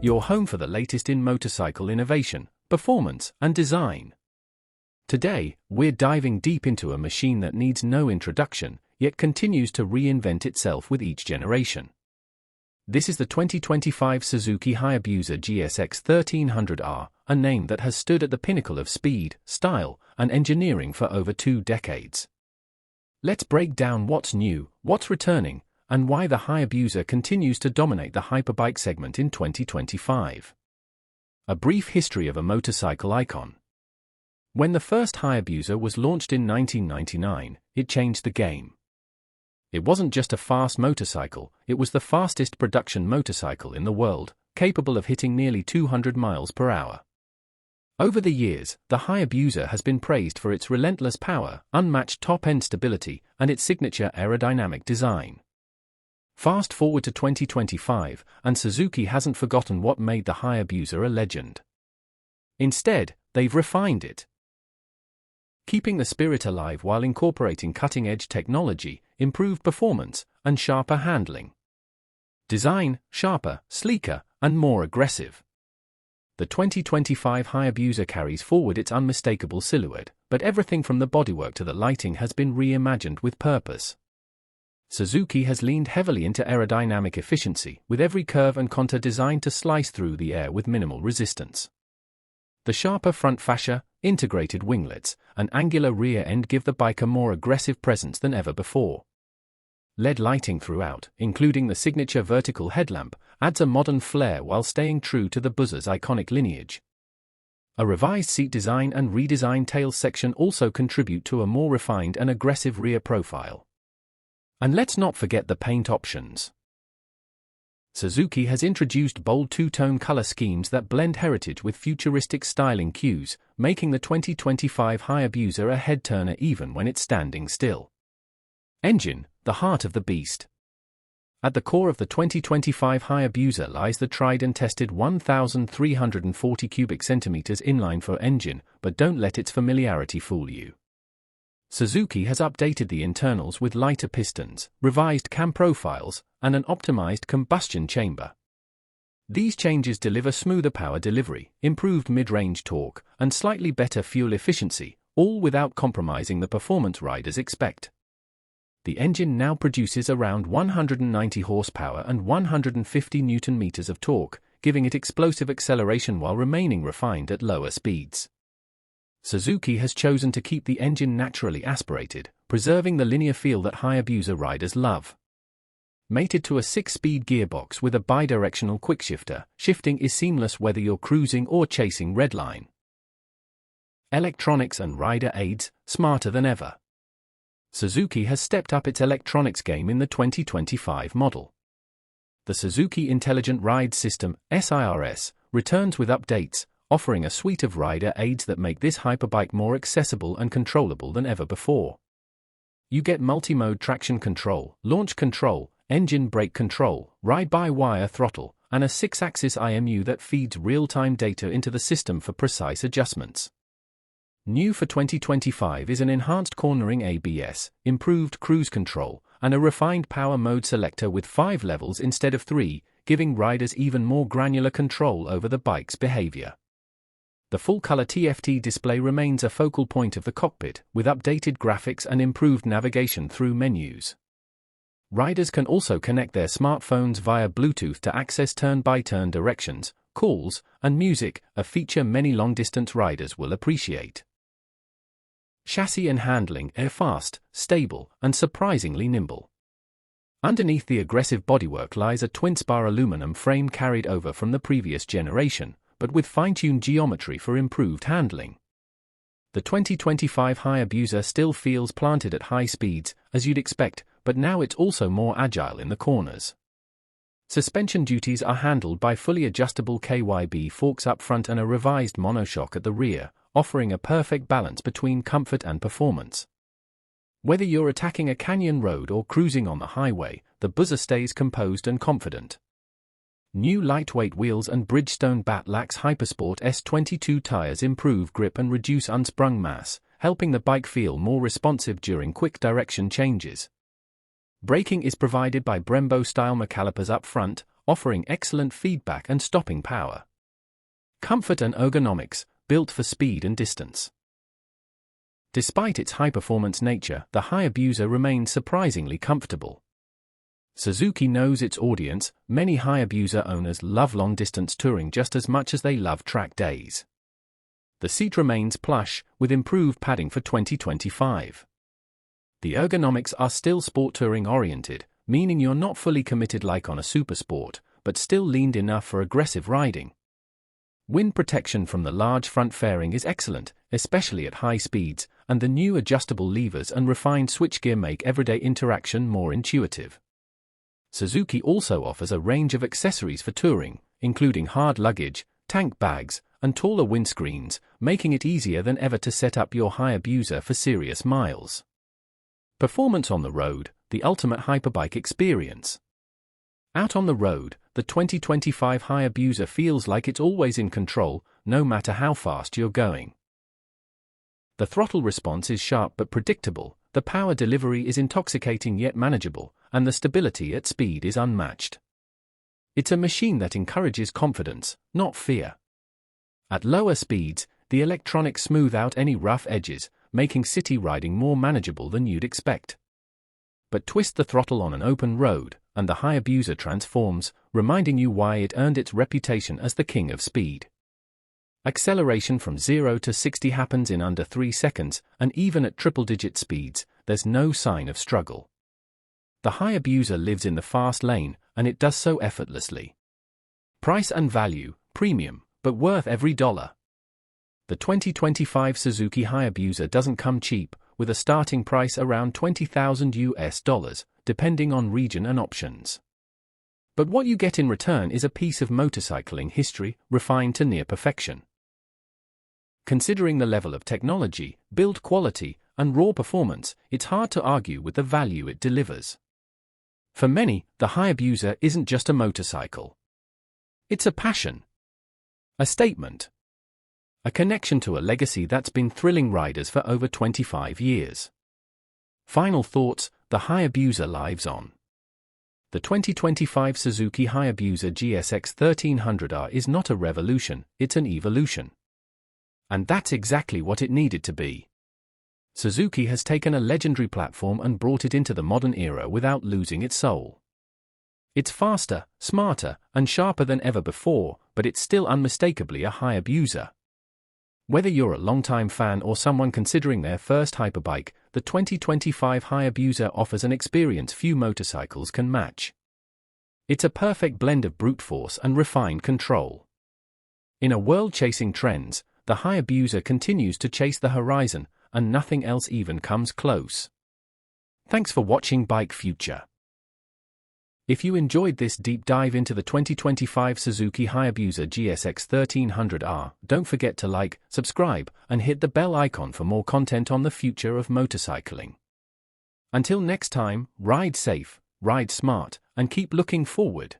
your home for the latest in motorcycle innovation, performance, and design. Today, we're diving deep into a machine that needs no introduction, yet continues to reinvent itself with each generation. This is the 2025 Suzuki Hayabusa GSX1300R, a name that has stood at the pinnacle of speed, style, and engineering for over 2 decades. Let's break down what's new, what's returning, and why the Hayabusa continues to dominate the hyperbike segment in 2025. A brief history of a motorcycle icon. When the first Hayabusa was launched in 1999, it changed the game. It wasn't just a fast motorcycle, it was the fastest production motorcycle in the world, capable of hitting nearly 200 miles per hour. Over the years, the Hayabusa has been praised for its relentless power, unmatched top-end stability, and its signature aerodynamic design. Fast forward to 2025, and Suzuki hasn't forgotten what made the Hayabusa a legend. Instead, they've refined it. Keeping the spirit alive while incorporating cutting-edge technology, improved performance, and sharper handling. Design, sharper, sleeker, and more aggressive. The 2025 Hayabusa carries forward its unmistakable silhouette, but everything from the bodywork to the lighting has been reimagined with purpose. Suzuki has leaned heavily into aerodynamic efficiency, with every curve and contour designed to slice through the air with minimal resistance. The sharper front fascia, integrated winglets, and angular rear end give the bike a more aggressive presence than ever before. LED lighting throughout, including the signature vertical headlamp, adds a modern flair while staying true to the Busa's iconic lineage. A revised seat design and redesigned tail section also contribute to a more refined and aggressive rear profile. And let's not forget the paint options. Suzuki has introduced bold two-tone color schemes that blend heritage with futuristic styling cues, making the 2025 Hayabusa a head-turner even when it's standing still. Engine, the heart of the beast. At the core of the 2025 Hayabusa lies the tried-and-tested 1,340 cubic centimeters inline-4 engine, but don't let its familiarity fool you. Suzuki has updated the internals with lighter pistons, revised cam profiles, and an optimized combustion chamber. These changes deliver smoother power delivery, improved mid-range torque, and slightly better fuel efficiency, all without compromising the performance riders expect. The engine now produces around 190 horsepower and 150 Nm of torque, giving it explosive acceleration while remaining refined at lower speeds. Suzuki has chosen to keep the engine naturally aspirated, preserving the linear feel that Hayabusa riders love. Mated to a 6-speed gearbox with a bidirectional quickshifter, shifting is seamless whether you're cruising or chasing redline. Electronics and rider aids, smarter than ever. Suzuki has stepped up its electronics game in the 2025 model. The Suzuki Intelligent Ride System, SIRS, returns with updates, offering a suite of rider aids that make this hyperbike more accessible and controllable than ever before. You get multi-mode traction control, launch control, engine brake control, ride-by-wire throttle, and a 6-axis IMU that feeds real-time data into the system for precise adjustments. New for 2025 is an enhanced cornering ABS, improved cruise control, and a refined power mode selector with 5 levels instead of 3, giving riders even more granular control over the bike's behavior. The full-color TFT display remains a focal point of the cockpit, with updated graphics and improved navigation through menus. Riders can also connect their smartphones via Bluetooth to access turn-by-turn directions, calls, and music, a feature many long-distance riders will appreciate. Chassis and handling are fast, stable, and surprisingly nimble. Underneath the aggressive bodywork lies a twin-spar aluminum frame carried over from the previous generation, but with fine-tuned geometry for improved handling. The 2025 Hayabusa still feels planted at high speeds, as you'd expect, but now it's also more agile in the corners. Suspension duties are handled by fully adjustable KYB forks up front and a revised monoshock at the rear, offering a perfect balance between comfort and performance. Whether you're attacking a canyon road or cruising on the highway, the Busa stays composed and confident. New lightweight wheels and Bridgestone Batlax Hypersport S22 tires improve grip and reduce unsprung mass, helping the bike feel more responsive during quick direction changes. Braking is provided by Brembo-style McCalipers up front, offering excellent feedback and stopping power. Comfort and ergonomics, built for speed and distance. Despite its high-performance nature, the Hayabusa remains surprisingly comfortable. Suzuki knows its audience. Many Hayabusa owners love long-distance touring just as much as they love track days. The seat remains plush, with improved padding for 2025. The ergonomics are still sport touring-oriented, meaning you're not fully committed like on a supersport, but still leaned enough for aggressive riding. Wind protection from the large front fairing is excellent, especially at high speeds, and the new adjustable levers and refined switchgear make everyday interaction more intuitive. Suzuki also offers a range of accessories for touring, including hard luggage, tank bags, and taller windscreens, making it easier than ever to set up your Hayabusa for serious miles. Performance on the road, the ultimate hyperbike experience. Out on the road, the 2025 Hayabusa feels like it's always in control, no matter how fast you're going. The throttle response is sharp but predictable, the power delivery is intoxicating yet manageable, and the stability at speed is unmatched. It's a machine that encourages confidence, not fear. At lower speeds, the electronics smooth out any rough edges, making city riding more manageable than you'd expect. But twist the throttle on an open road, and the Hayabusa transforms, reminding you why it earned its reputation as the king of speed. Acceleration from 0 to 60 happens in under 3 seconds, and even at triple-digit speeds, there's no sign of struggle. The Hayabusa lives in the fast lane, and it does so effortlessly. Price and value, premium, but worth every dollar. The 2025 Suzuki Hayabusa doesn't come cheap, with a starting price around $20,000, depending on region and options. But what you get in return is a piece of motorcycling history, refined to near perfection. Considering the level of technology, build quality, and raw performance, it's hard to argue with the value it delivers. For many, the Hayabusa isn't just a motorcycle. It's a passion. A statement. A connection to a legacy that's been thrilling riders for over 25 years. Final thoughts, the Hayabusa lives on. The 2025 Suzuki Hayabusa GSX1300R is not a revolution, it's an evolution. And that's exactly what it needed to be. Suzuki has taken a legendary platform and brought it into the modern era without losing its soul. It's faster, smarter, and sharper than ever before, but it's still unmistakably a Hayabusa. Whether you're a longtime fan or someone considering their first hyperbike, the 2025 Hayabusa offers an experience few motorcycles can match. It's a perfect blend of brute force and refined control. In a world chasing trends, the Hayabusa continues to chase the horizon, and nothing else even comes close. Thanks for watching Bike Future. If you enjoyed this deep dive into the 2025 Suzuki Hayabusa GSX1300R, don't forget to like, subscribe, and hit the bell icon for more content on the future of motorcycling. Until next time, ride safe, ride smart, and keep looking forward.